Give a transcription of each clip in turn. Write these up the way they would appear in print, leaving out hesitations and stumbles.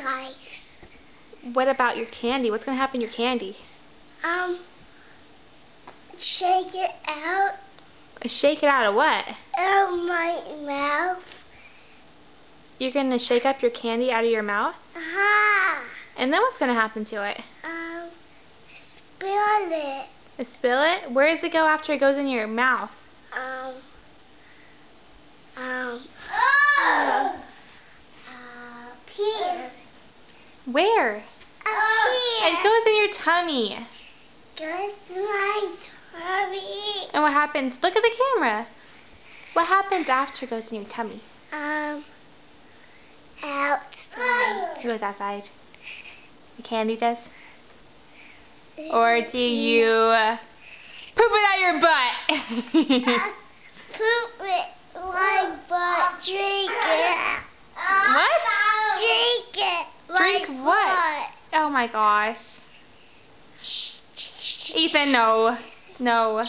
guys. What about your candy? What's going to happen to your candy? Shake it out. Shake it out of what? Out of my mouth. You're going to shake up your candy out of your mouth? Aha. And then what's going to happen to it? Spill it. Spill it? Where does it go after it goes in your mouth? Here. Where? Up here. It goes in your tummy. Goes to my tummy. And what happens? Look at the camera. What happens after it goes in your tummy? Outside. It goes outside. The candy does? Or do you poop it out your butt? Poop it my butt. Drink it. What? Drink it. Drink my what? Oh my gosh. Ethan, no. No.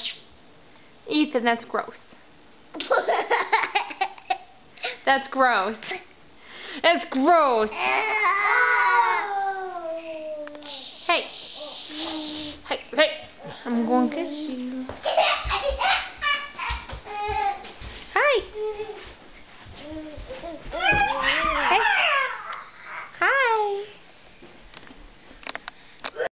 Ethan, that's gross. That's gross. That's gross. Hey. Hey, hey. I'm going to get you. Hi.